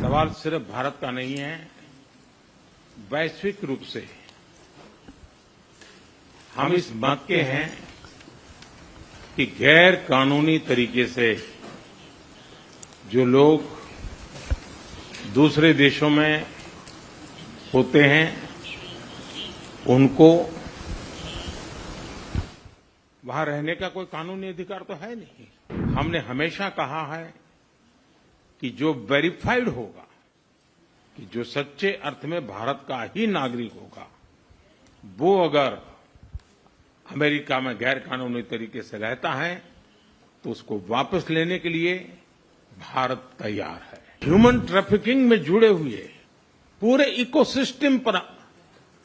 सवाल सिर्फ भारत का नहीं है, वैश्विक रूप से हम इस मत के हैं कि गैर कानूनी तरीके से जो लोग दूसरे देशों में होते हैं उनको वहां रहने का कोई कानूनी अधिकार तो है नहीं। हमने हमेशा कहा है कि जो वेरीफाइड होगा, कि जो सच्चे अर्थ में भारत का ही नागरिक होगा, वो अगर अमेरिका में गैर कानूनी तरीके से रहता है तो उसको वापस लेने के लिए भारत तैयार है। ह्यूमन ट्रैफिकिंग में जुड़े हुए पूरे इकोसिस्टम पर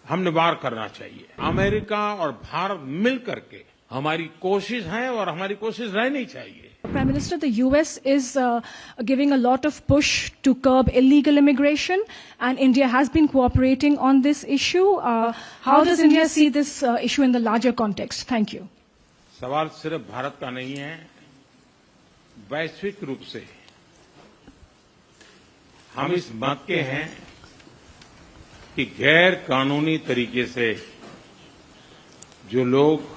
हमने वार करना चाहिए। अमेरिका और भारत मिलकर के हमारी कोशिश है और हमारी कोशिश रहनी चाहिए। Prime Minister, the US is giving a lot of push to curb illegal immigration, and India has been cooperating on this issue. How does India see this issue in the larger context? Thank you. सवाल सिर्फ भारत का नहीं है, वैश्विक रूप से हम इस मत के हैं कि गैर कानूनी तरीके से जो लोग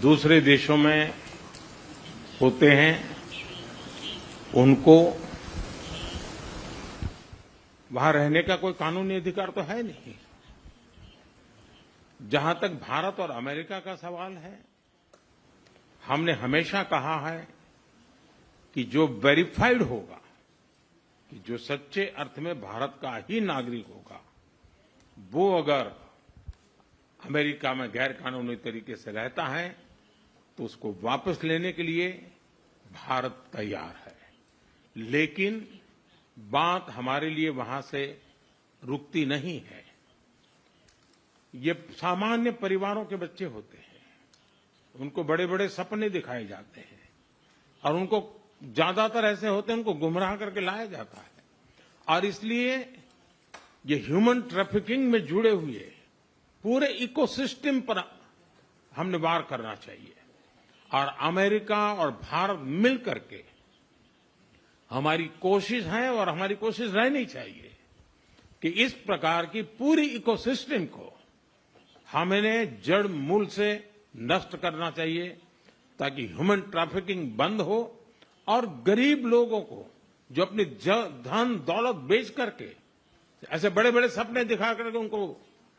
दूसरे देशों में होते हैं उनको वहां रहने का कोई कानूनी अधिकार तो है नहीं। जहां तक भारत और अमेरिका का सवाल है, हमने हमेशा कहा है कि जो वेरीफाइड होगा, कि जो सच्चे अर्थ में भारत का ही नागरिक होगा, वो अगर अमेरिका में गैर कानूनी तरीके से रहता है तो उसको वापस लेने के लिए भारत तैयार है। लेकिन बात हमारे लिए वहां से रुकती नहीं है। ये सामान्य परिवारों के बच्चे होते हैं, उनको बड़े बड़े सपने दिखाए जाते हैं और उनको ज्यादातर ऐसे होते हैं उनको गुमराह करके लाया जाता है। और इसलिए ये ह्यूमन ट्रैफिकिंग में जुड़े हुए पूरे इकोसिस्टम पर हमने वार करना चाहिए। और अमेरिका और भारत मिलकर के हमारी कोशिश है और हमारी कोशिश रहनी चाहिए कि इस प्रकार की पूरी इकोसिस्टम को हमें जड़ मूल से नष्ट करना चाहिए, ताकि ह्यूमन ट्रैफिकिंग बंद हो और गरीब लोगों को जो अपनी धन दौलत बेच करके ऐसे बड़े बड़े सपने दिखा करके उनको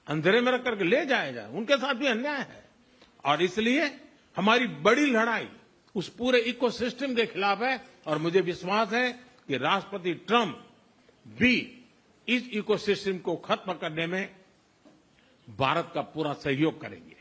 अंधेरे में रख करके ले जाया जाए, उनके साथ भी अन्याय है। और इसलिए हमारी बड़ी लड़ाई उस पूरे इकोसिस्टम के खिलाफ है और मुझे विश्वास है कि राष्ट्रपति ट्रंप भी इस इकोसिस्टम को खत्म करने में भारत का पूरा सहयोग करेंगे।